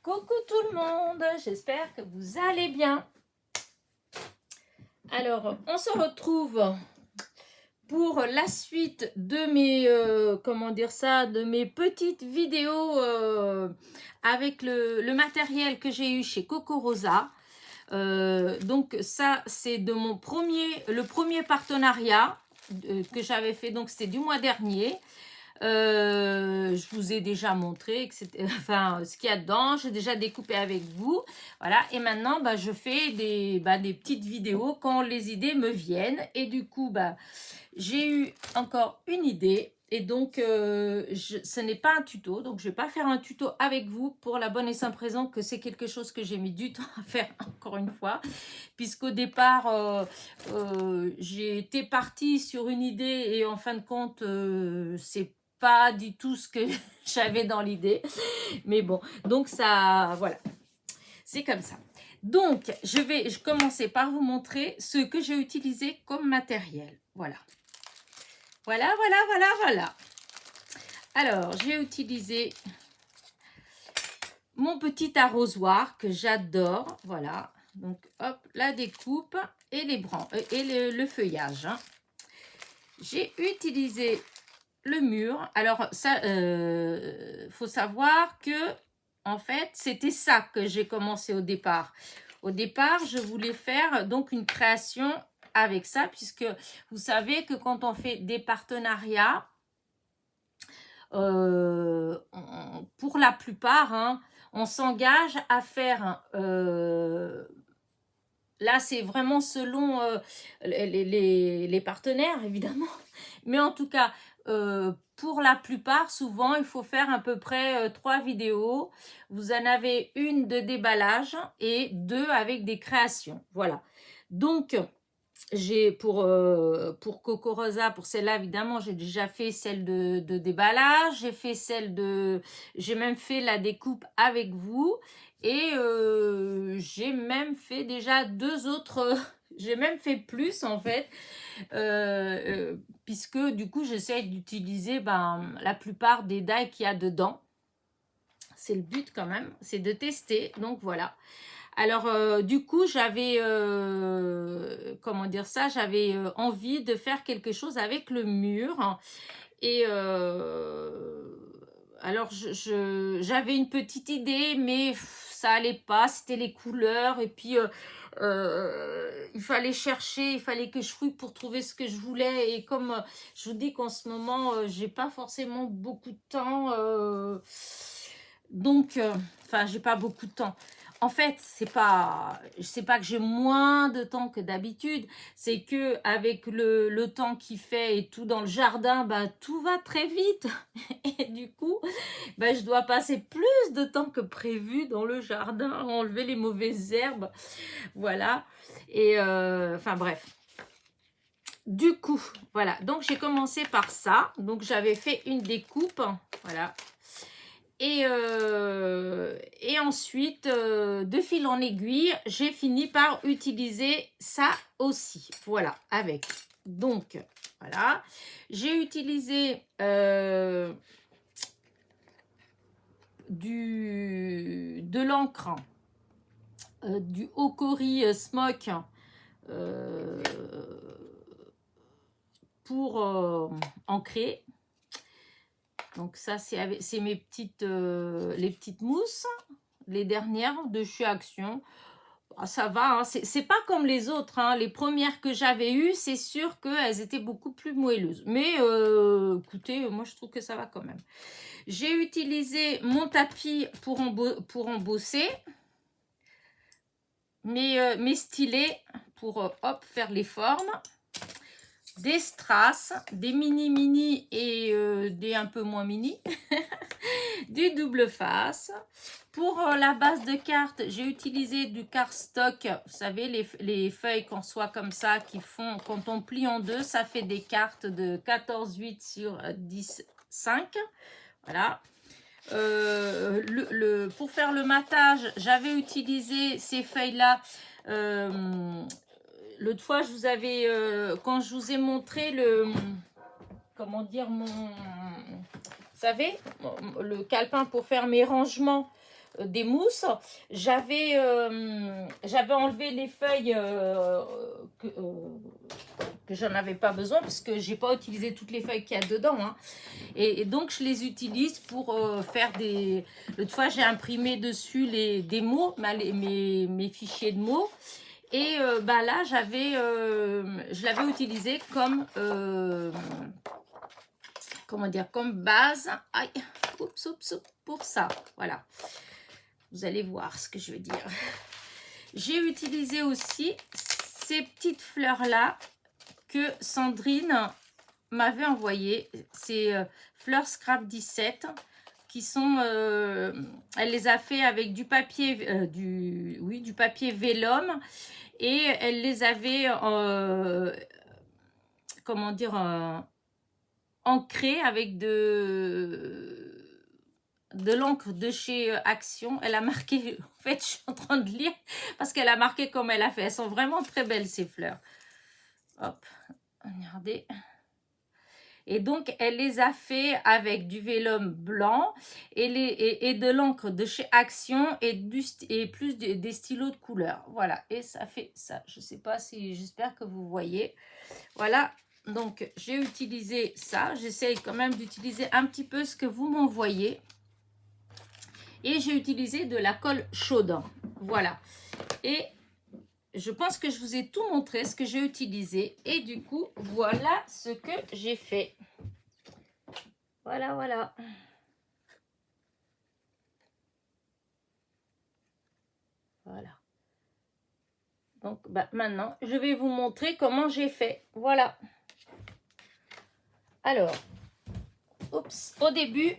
Coucou tout le monde, j'espère que vous allez bien. Alors, on se retrouve pour la suite de mes, de mes petites vidéos avec le matériel que j'ai eu chez Coco Rosa. Donc ça, c'est de le premier partenariat que j'avais fait, donc c'était du mois dernier. Je vous ai déjà montré enfin, ce qu'il y a dedans, j'ai déjà découpé avec vous, voilà, et maintenant je fais des petites vidéos quand les idées me viennent, et du coup j'ai eu encore une idée, et donc ce n'est pas un tuto, donc je vais pas faire un tuto avec vous, pour la bonne et simple raison que c'est quelque chose que j'ai mis du temps à faire, encore une fois, puisqu'au départ j'ai été partie sur une idée, et en fin de compte c'est pas du tout ce que j'avais dans l'idée, mais bon, donc ça, voilà, c'est comme ça. Donc je vais commencer par vous montrer ce que j'ai utilisé comme matériel. Voilà. Alors j'ai utilisé mon petit arrosoir que j'adore, voilà. Donc hop, la découpe et les branches et le feuillage, hein. J'ai utilisé le mur. Alors ça, faut savoir que en fait c'était ça que j'ai commencé au départ. Au départ, je voulais faire donc une création avec ça, puisque vous savez que quand on fait des partenariats, pour la plupart, hein, on s'engage à faire là, c'est vraiment selon les partenaires, évidemment. Mais en tout cas, pour la plupart, souvent, il faut faire à peu près 3 vidéos. Vous en avez une de déballage et 2 avec des créations. Voilà. Donc, j'ai pour Coco Rosa, pour celle-là, évidemment, j'ai déjà fait celle de déballage. J'ai fait j'ai même fait la découpe avec vous. Et j'ai même fait déjà 2 autres, j'ai même fait plus en fait, puisque du coup j'essaie d'utiliser la plupart des die qu'il y a dedans. C'est le but quand même, c'est de tester, donc voilà. Alors du coup j'avais, j'avais envie de faire quelque chose avec le mur. Et alors j'avais une petite idée, mais ça allait pas, c'était les couleurs, et puis il fallait chercher, il fallait que je fouille pour trouver ce que je voulais, et comme je vous dis qu'en ce moment j'ai pas forcément beaucoup de temps, donc enfin j'ai pas beaucoup de temps. En fait, c'est pas que j'ai moins de temps que d'habitude, c'est que avec le temps qu'il fait et tout dans le jardin, tout va très vite. Et du coup, je dois passer plus de temps que prévu dans le jardin, à enlever les mauvaises herbes. Voilà. Et enfin bref. Du coup, voilà. Donc j'ai commencé par ça. Donc j'avais fait une découpe. Voilà. Et ensuite, de fil en aiguille, j'ai fini par utiliser ça aussi. Voilà, avec. Donc, voilà. J'ai utilisé de l'encre, du Hokori Smoke pour ancrer. Donc ça, c'est mes petites, les petites mousses, les dernières de chez Action. Ça va, hein, c'est pas comme les autres, hein. Les premières que j'avais eues, c'est sûr qu'elles étaient beaucoup plus moelleuses. Mais écoutez, moi je trouve que ça va quand même. J'ai utilisé mon tapis pour embosser, mes stylets pour hop, faire les formes. Des strass, des mini et des un peu moins mini, du double face. Pour la base de cartes, j'ai utilisé du cardstock. Vous savez, les feuilles qu'on soit comme ça, qui font, quand on plie en deux, ça fait des cartes de 14,8 sur 10,5. Voilà. Pour faire le matage, j'avais utilisé ces feuilles-là. L'autre fois, je vous avais, quand je vous ai montré comment dire, vous savez, le calepin pour faire mes rangements, des mousses. J'avais enlevé les feuilles que j'en avais pas besoin parce que j'ai pas utilisé toutes les feuilles qu'il y a dedans, hein. Et donc je les utilise pour faire des... L'autre fois j'ai imprimé dessus des mots, mes fichiers de mots. Et bah là je l'avais utilisé comme comment dire, comme base. Aïe, oups, oups, oups, pour ça, voilà. Vous allez voir ce que je veux dire. J'ai utilisé aussi ces petites fleurs-là que Sandrine m'avait envoyées. C'est Fleurs Scrap 17 qui sont... elle les a fait avec du papier, du papier vélum. Et elle les avait, comment dire, ancrées avec de l'encre de chez Action. Elle a marqué, en fait, je suis en train de lire parce qu'elle a marqué comme elle a fait. Elles sont vraiment très belles, ces fleurs. Hop, regardez. Et donc, elle les a fait avec du vélum blanc et de l'encre de chez Action et plus des stylos de couleur. Voilà, et ça fait ça. Je ne sais pas si, j'espère que vous voyez. Voilà, donc j'ai utilisé ça. J'essaye quand même d'utiliser un petit peu ce que vous m'envoyez. Et j'ai utilisé de la colle chaude. Voilà. Et je pense que je vous ai tout montré, ce que j'ai utilisé. Et du coup, voilà ce que j'ai fait. Voilà, voilà. Voilà. Donc, bah, maintenant, je vais vous montrer comment j'ai fait. Voilà. Alors, oups, au début,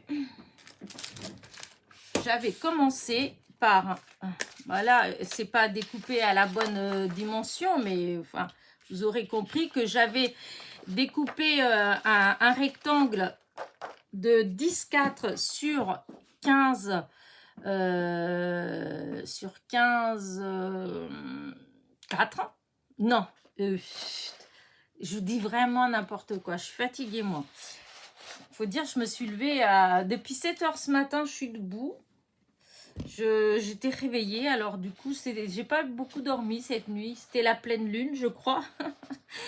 j'avais commencé par... Voilà, c'est pas découpé à la bonne dimension, mais enfin, vous aurez compris que j'avais découpé un rectangle de 10,4 sur 15 sur 15 4. Non, je vous dis vraiment n'importe quoi, je suis fatiguée moi. Faut dire, je me suis levée depuis 7 heures ce matin, je suis debout. J'étais réveillée, alors du coup, j'ai pas beaucoup dormi cette nuit. C'était la pleine lune, je crois.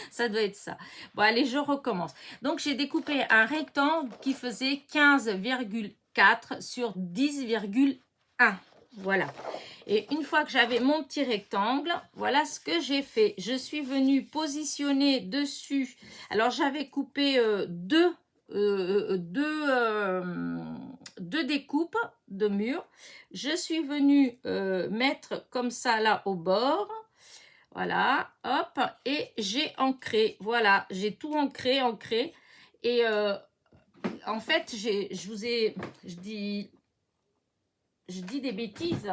Ça doit être ça. Bon, allez, je recommence. Donc, j'ai découpé un rectangle qui faisait 15,4 sur 10,1. Voilà. Et une fois que j'avais mon petit rectangle, voilà ce que j'ai fait. Je suis venue positionner dessus. Alors, j'avais coupé deux découpes de murs. Je suis venue mettre comme ça là au bord. Voilà, hop, et j'ai ancré. Voilà, j'ai tout ancré. Et en fait, je dis des bêtises.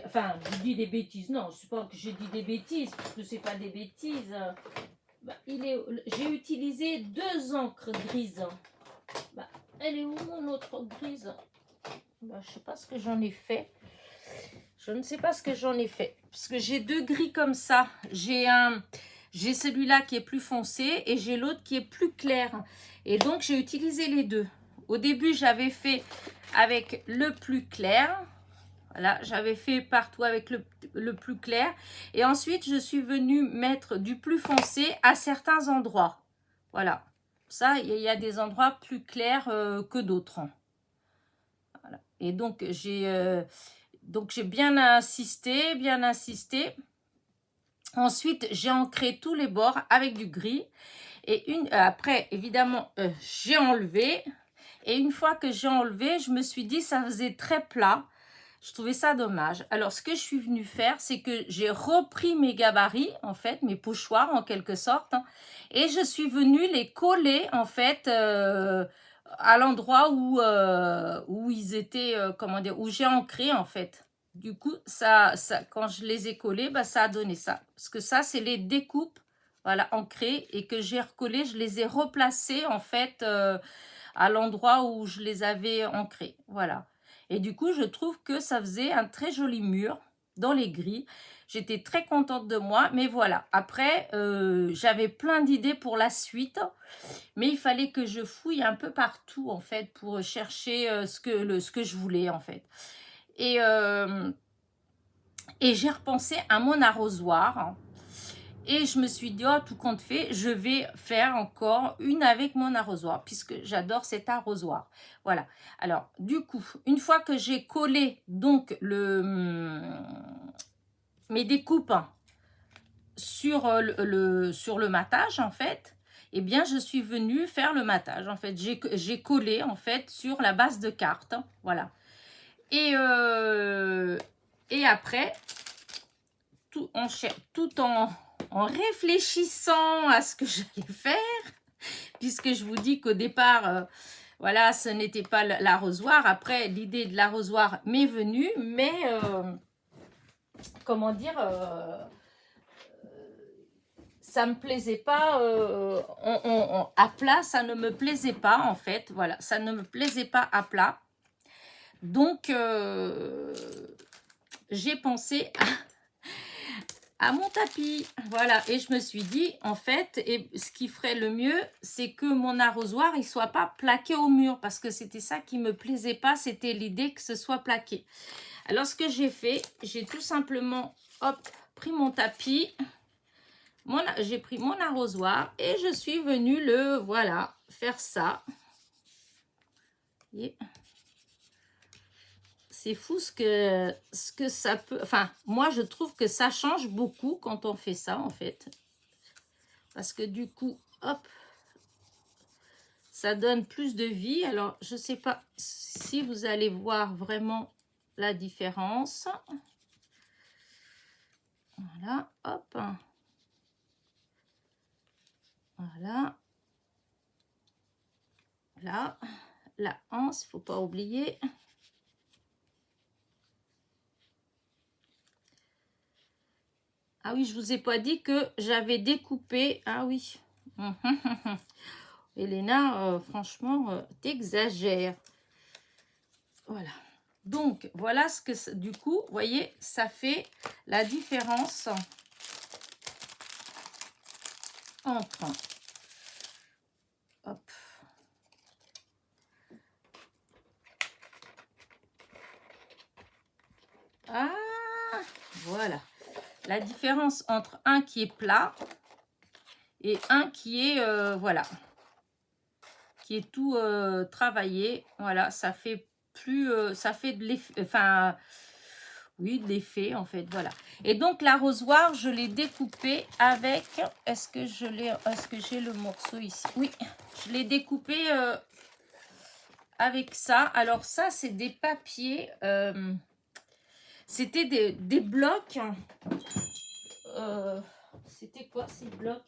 Enfin, je dis des bêtises. Non, je ne sais pas que je dis des bêtises, parce que ce n'est pas des bêtises. Bah, j'ai utilisé 2 encres grises. Bah, elle est où mon autre grise? Bah, je ne sais pas ce que j'en ai fait. Je ne sais pas ce que j'en ai fait. Parce que j'ai 2 gris comme ça. J'ai celui-là qui est plus foncé et j'ai l'autre qui est plus clair. Et donc, j'ai utilisé les deux. Au début, j'avais fait avec le plus clair. Voilà, j'avais fait partout avec le plus clair. Et ensuite, je suis venue mettre du plus foncé à certains endroits. Voilà. Ça, il y a des endroits plus clairs que d'autres. Voilà. Et donc, j'ai bien insisté. Ensuite, j'ai ancré tous les bords avec du gris. Et après, évidemment, j'ai enlevé. Et une fois que j'ai enlevé, je me suis dit, ça faisait très plat. Je trouvais ça dommage. Alors, ce que je suis venue faire, c'est que j'ai repris mes gabarits, en fait, mes pochoirs en quelque sorte. Et je suis venue les coller, en fait, à l'endroit où ils étaient, comment dire, où j'ai ancré, en fait. Du coup, quand je les ai collés, bah, ça a donné ça. Parce que ça, c'est les découpes, voilà, ancrées, et que j'ai recollées. Je les ai replacées, en fait, à l'endroit où je les avais ancrées. Voilà. Et du coup, je trouve que ça faisait un très joli mur. dans les gris. J'étais très contente de moi, mais voilà. Après, j'avais plein d'idées pour la suite, mais il fallait que je fouille un peu partout, en fait, pour chercher ce que je voulais, en fait. Et j'ai repensé à mon arrosoir. Et je me suis dit, oh, tout compte fait, je vais faire encore une avec mon arrosoir, puisque j'adore cet arrosoir. Voilà. Alors, du coup, une fois que j'ai collé donc mes découpes sur le matage, en fait, eh bien, je suis venue faire le matage. En fait, j'ai collé, en fait, sur la base de carte. Voilà. Et après, tout en réfléchissant à ce que j'allais faire, puisque je vous dis qu'au départ, voilà, ce n'était pas l'arrosoir. Après, l'idée de l'arrosoir m'est venue, mais comment dire, ça me plaisait pas, à plat, ça ne me plaisait pas, en fait. Voilà, ça ne me plaisait pas à plat. Donc, j'ai pensé à mon tapis, voilà, et je me suis dit, en fait, et ce qui ferait le mieux, c'est que mon arrosoir, il soit pas plaqué au mur, parce que c'était ça qui me plaisait pas, c'était l'idée que ce soit plaqué. Alors, ce que j'ai fait, j'ai tout simplement, hop, pris mon tapis, j'ai pris mon arrosoir, et je suis venue voilà, faire ça. Vous voyez ? C'est fou ce que ça peut... Enfin, moi, je trouve que ça change beaucoup quand on fait ça, en fait. Parce que du coup, hop, ça donne plus de vie. Alors, je ne sais pas si vous allez voir vraiment la différence. Voilà, hop. Voilà. Là, la anse, il ne faut pas oublier. Ah oui, je vous ai pas dit que j'avais découpé. Ah oui. Elena, franchement, t'exagères. Voilà. Donc, voilà ce que, du coup, vous voyez, ça fait la différence entre... Hop. Ah, voilà. La différence entre un qui est plat et un qui est, voilà, qui est tout travaillé. Voilà, ça fait plus, ça fait de l'effet, enfin, oui, de l'effet, en fait, voilà. Et donc, l'arrosoir, je l'ai découpé avec, est-ce que j'ai le morceau ici? Oui, je l'ai découpé avec ça. Alors, ça, c'est des papiers, c'était des blocs. C'était quoi ces blocs?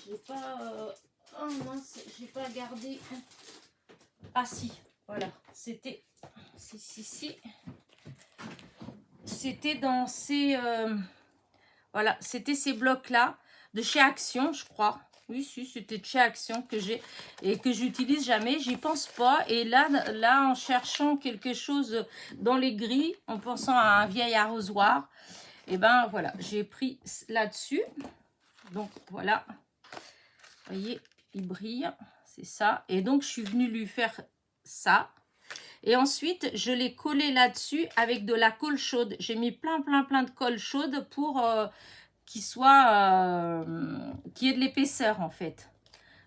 J'ai pas... oh mince, j'ai pas gardé. Ah si, voilà. C'était... Si. C'était dans ces... voilà, c'était ces blocs-là de chez Action, je crois. Oui, si, c'était de chez Action que j'ai et que j'utilise jamais. J'y pense pas. Et là, en cherchant quelque chose dans les gris, en pensant à un vieil arrosoir, et ben voilà, j'ai pris là-dessus. Donc voilà, vous voyez, il brille, c'est ça. Et donc je suis venue lui faire ça. Et ensuite, je l'ai collé là-dessus avec de la colle chaude. J'ai mis plein de colle chaude pour qu'il soit, qu'il y ait de l'épaisseur en fait.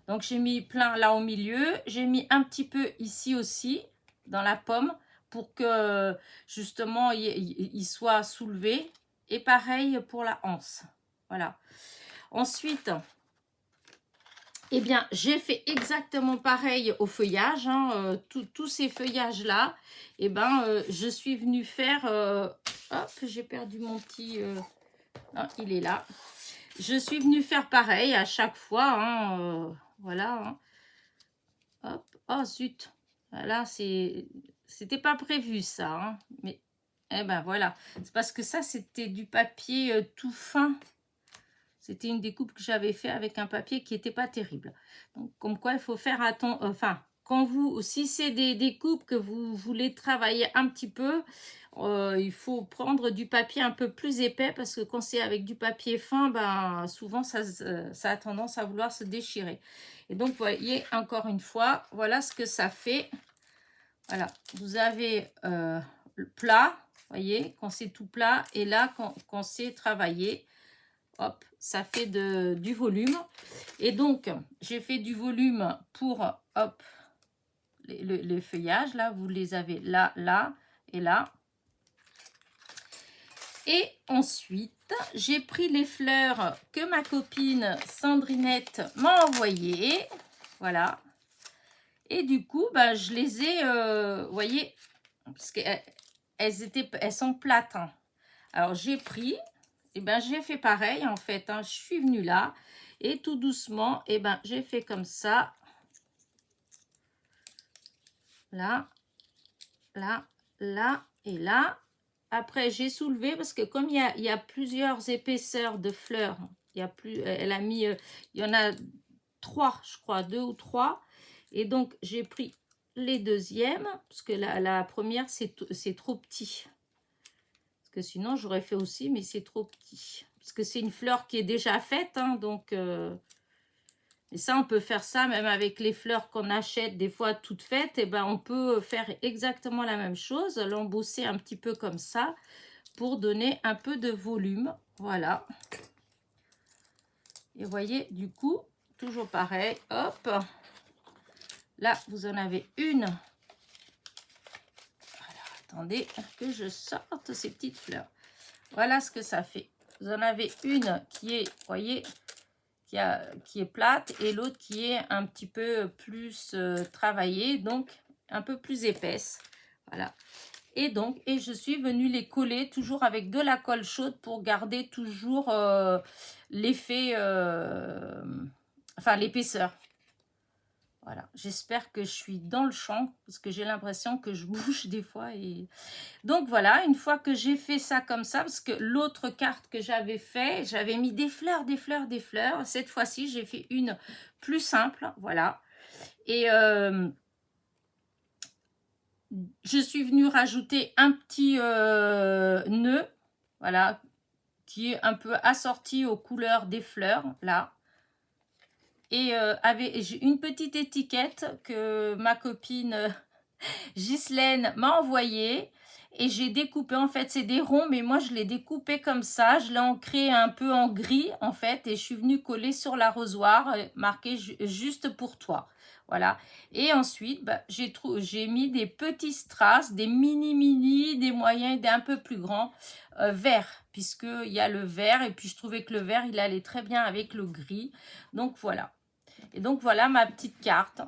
Donc j'ai mis plein là au milieu. J'ai mis un petit peu ici aussi, dans la pomme, pour que justement il soit soulevé. Et pareil pour la anse. Voilà. Ensuite, eh bien, j'ai fait exactement pareil au feuillage. Hein, tous ces feuillages-là, eh ben, je suis venue faire... hop, j'ai perdu mon petit... non, il est là. Je suis venue faire pareil à chaque fois. Hein, voilà. Hein. Hop. Oh, zut. Voilà, c'était pas prévu, ça. Hein, mais, eh ben, voilà. C'est parce que ça, c'était du papier tout fin. C'était une découpe que j'avais fait avec un papier qui n'était pas terrible. Donc, comme quoi, il faut faire attention. Enfin, quand vous, si c'est des coupes que vous voulez travailler un petit peu, il faut prendre du papier un peu plus épais parce que quand c'est avec du papier fin, ben, souvent ça a tendance à vouloir se déchirer. Et donc, vous voyez, encore une fois, voilà ce que ça fait. Voilà, vous avez le plat, vous voyez, quand c'est tout plat, et là, quand c'est travaillé, hop, ça fait du volume. Et donc, j'ai fait du volume pour, hop, les feuillages, là, vous les avez là, là et là. Et ensuite, j'ai pris les fleurs que ma copine Sandrinette m'a envoyées. Voilà. Et du coup, bah, je les ai, vous voyez, parce qu'elles sont plates. Hein. Alors, j'ai pris, et ben j'ai fait pareil, en fait. Hein. Je suis venue là, et tout doucement, et ben j'ai fait comme ça. Là, là, là et là. Après, j'ai soulevé parce que comme il y a plusieurs épaisseurs de fleurs, elle a mis, il y en a 3, je crois, 2 ou 3. Et donc, j'ai pris les deuxièmes parce que la première, c'est trop petit. Parce que sinon, j'aurais fait aussi, mais c'est trop petit. Parce que c'est une fleur qui est déjà faite, hein, donc... Et ça, on peut faire ça même avec les fleurs qu'on achète des fois toutes faites. Et ben, on peut faire exactement la même chose, l'embosser un petit peu comme ça pour donner un peu de volume. Voilà. Et vous voyez, du coup, toujours pareil. Hop. Là, vous en avez une. Alors, attendez que je sorte ces petites fleurs. Voilà ce que ça fait. Vous en avez une qui est, vous voyez, qui est plate et l'autre qui est un petit peu plus travaillée, donc un peu plus épaisse. Voilà. Et donc, je suis venue les coller toujours avec de la colle chaude pour garder toujours l'effet, enfin l'épaisseur. Voilà, j'espère que je suis dans le champ parce que j'ai l'impression que je bouge des fois. Et donc voilà, une fois que j'ai fait ça comme ça, parce que l'autre carte que j'avais fait, j'avais mis des fleurs, des fleurs, des fleurs. Cette fois-ci, j'ai fait une plus simple, voilà. Et je suis venue rajouter un petit nœud, voilà, qui est un peu assorti aux couleurs des fleurs, là. Et j'ai une petite étiquette que ma copine Ghislaine m'a envoyée. Et j'ai découpé, en fait, c'est des ronds, mais moi, je l'ai découpé comme ça. Je l'ai ancré un peu en gris, en fait. Et je suis venue coller sur l'arrosoir, marqué juste pour toi. Voilà. Et ensuite, bah, j'ai mis des petits strass, des mini, des moyens, des un peu plus grands, verts. Puisqu'il y a le vert. Et puis, je trouvais que le vert, il allait très bien avec le gris. Donc, voilà. Et donc, voilà ma petite carte.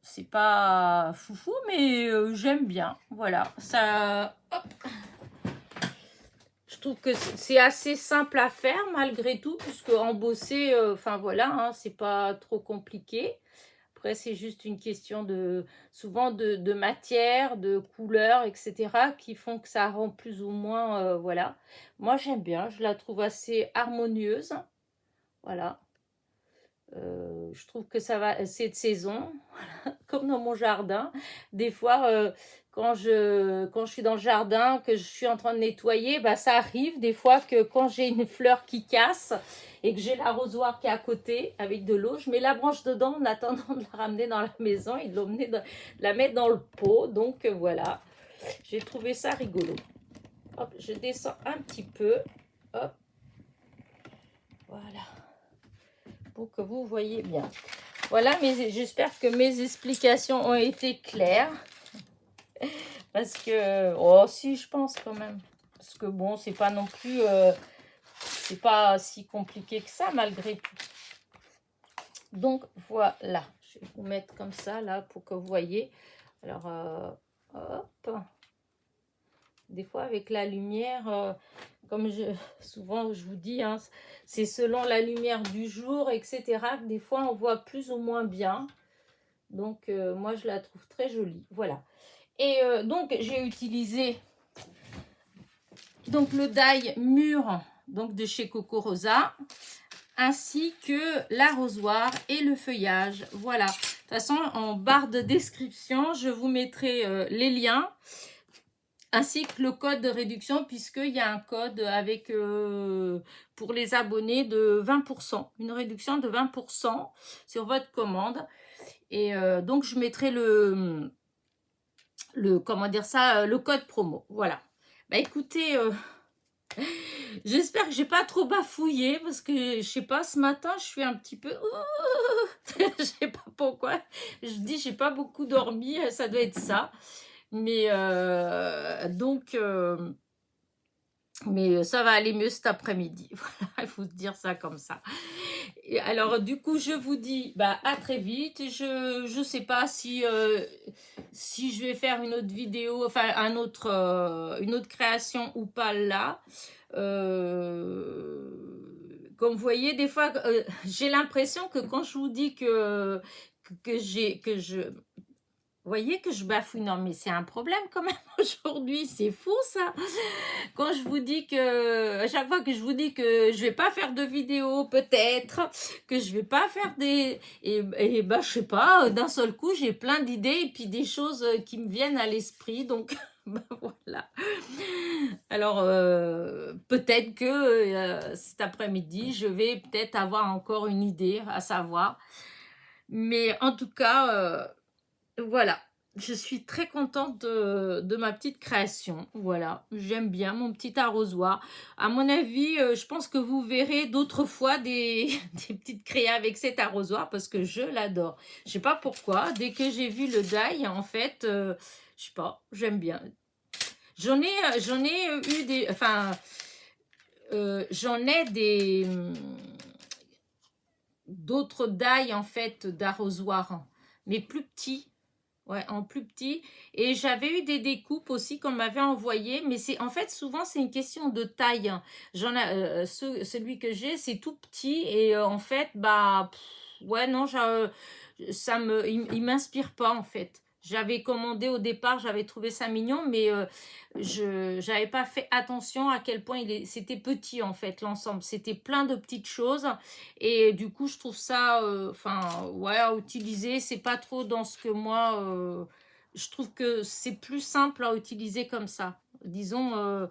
C'est pas foufou, mais j'aime bien. Voilà, ça... Hop. Je trouve que c'est assez simple à faire, malgré tout, puisque embosser, enfin voilà, hein, c'est pas trop compliqué. Après, c'est juste une question souvent de matière, de couleur, etc., qui font que ça rend plus ou moins, voilà. Moi, j'aime bien, je la trouve assez harmonieuse. Voilà. Je trouve que ça va, c'est de saison, comme dans mon jardin. Des fois, quand je suis dans le jardin, que je suis en train de nettoyer, bah, ça arrive des fois que quand j'ai une fleur qui casse et que j'ai l'arrosoir qui est à côté avec de l'eau, je mets la branche dedans en attendant de la ramener dans la maison et de la mettre dans le pot. Donc voilà, j'ai trouvé ça rigolo. Hop, je descends un petit peu. Hop, voilà. Pour que vous voyez bien. Voilà, mais j'espère que mes explications ont été claires. Parce que, oh si, je pense quand même. Parce que bon, c'est pas non plus, c'est pas si compliqué que ça malgré tout. Donc voilà, je vais vous mettre comme ça là pour que vous voyez. Alors, hop. Des fois avec la lumière, comme souvent je vous dis, hein, c'est selon la lumière du jour, etc. Des fois on voit plus ou moins bien. Donc moi je la trouve très jolie. Voilà. Et donc j'ai utilisé donc le die mûr donc de chez Coco Rosa, ainsi que l'arrosoir et le feuillage. Voilà. toute façon, en barre de description, je vous mettrai les liens ainsi que le code de réduction, puisqu'il y a un code avec pour les abonnés de 20%, une réduction de 20% sur votre commande. Et donc, je mettrai comment dire ça, le code promo. Voilà. Bah écoutez, j'espère que j'ai pas trop bafouillé parce que je sais pas, ce matin je suis un petit peu je sais pas pourquoi, je dis j'ai pas beaucoup dormi, ça doit être ça, mais donc mais ça va aller mieux cet après-midi. Voilà, il faut se dire ça comme ça. Et alors du coup je vous dis bah à très vite. Je sais pas si si je vais faire une autre vidéo, enfin une autre création ou pas là. Comme vous voyez, des fois, j'ai l'impression que quand je vous dis vous voyez que je bafouille, non mais c'est un problème quand même aujourd'hui, c'est fou ça. Quand je vous dis que, à chaque fois que je vous dis que je vais pas faire de vidéo, peut-être, que je vais pas faire et bah je sais pas, d'un seul coup j'ai plein d'idées et puis des choses qui me viennent à l'esprit, donc bah, voilà. Alors peut-être que cet après-midi je vais peut-être avoir encore une idée à savoir, mais en tout cas voilà, je suis très contente de ma petite création. Voilà, j'aime bien mon petit arrosoir. À mon avis, je pense que vous verrez d'autres fois des petites créas avec cet arrosoir parce que je l'adore. Je sais pas pourquoi, dès que j'ai vu le die, en fait, je sais pas, j'aime bien. J'en ai eu des... Enfin, j'en ai des... d'autres die, en fait, d'arrosoirs, mais plus petits. Ouais, en plus petit. Et j'avais eu des découpes aussi qu'on m'avait envoyé, mais c'est en fait souvent c'est une question de taille. J'en ai celui que j'ai, c'est tout petit et en fait bah ouais non, il m'inspire pas en fait. J'avais commandé au départ, j'avais trouvé ça mignon, mais je j'avais pas fait attention à quel point c'était petit en fait l'ensemble. C'était plein de petites choses et du coup je trouve ça, enfin ouais, à utiliser, c'est pas trop dans ce que moi, je trouve que c'est plus simple à utiliser comme ça. Disons,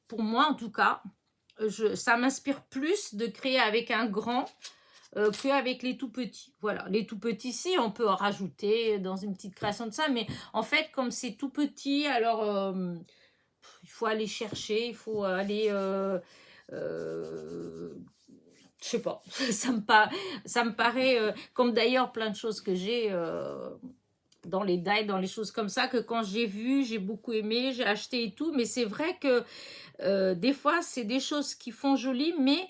pour moi en tout cas, ça m'inspire plus de créer avec un grand qu'avec les tout petits. Voilà, les tout petits, si, on peut en rajouter dans une petite création de ça, mais en fait, comme c'est tout petit, alors il faut aller chercher, il faut aller... je sais pas, ça me paraît, comme d'ailleurs plein de choses que j'ai dans les dies, dans les choses comme ça, que quand j'ai vu, j'ai beaucoup aimé, j'ai acheté et tout, mais c'est vrai que des fois, c'est des choses qui font joli, mais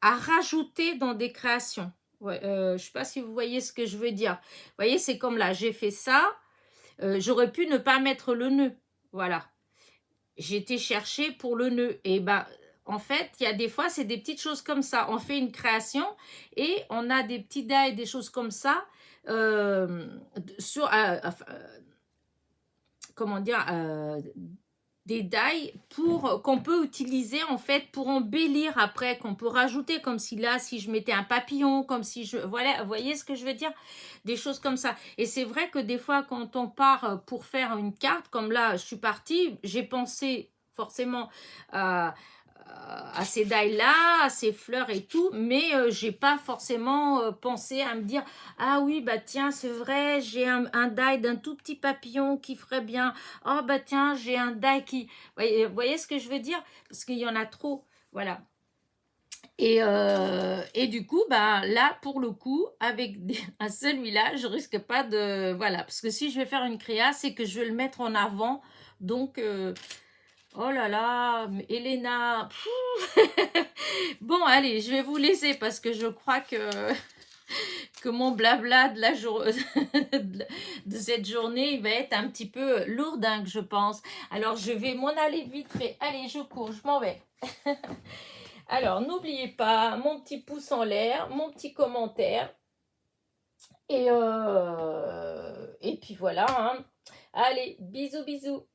à rajouter dans des créations. Ouais, je sais pas si vous voyez ce que je veux dire. Vous voyez, c'est comme là, j'ai fait ça, j'aurais pu ne pas mettre le nœud. Voilà. J'ai été chercher pour le nœud. Et ben, en fait, il y a des fois, c'est des petites choses comme ça. On fait une création et on a des petits die, des choses comme ça sur... comment dire des die pour qu'on peut utiliser en fait pour embellir après, qu'on peut rajouter, comme si là, si je mettais un papillon, comme si je... Voilà, vous voyez ce que je veux dire? Des choses comme ça. Et c'est vrai que des fois, quand on part pour faire une carte, comme là, je suis partie, j'ai pensé forcément à ces die-là, à ces fleurs et tout, mais j'ai pas forcément pensé à me dire « Ah oui, bah tiens, c'est vrai, j'ai un die d'un tout petit papillon qui ferait bien. Oh bah tiens, j'ai un die qui... » Vous voyez ce que je veux dire? Parce qu'il y en a trop, voilà. Et du coup, bah, là, pour le coup, avec celui-là, je risque pas de... Voilà, parce que si je vais faire une créa, c'est que je vais le mettre en avant, donc... Oh là là, Elena. Bon, allez, je vais vous laisser parce que je crois que mon blabla de de cette journée, il va être un petit peu lourdingue, je pense. Alors, je vais m'en aller vite fait. Allez, je cours, je m'en vais. Alors, n'oubliez pas mon petit pouce en l'air, mon petit commentaire. Et puis voilà. Hein. Allez, bisous, bisous.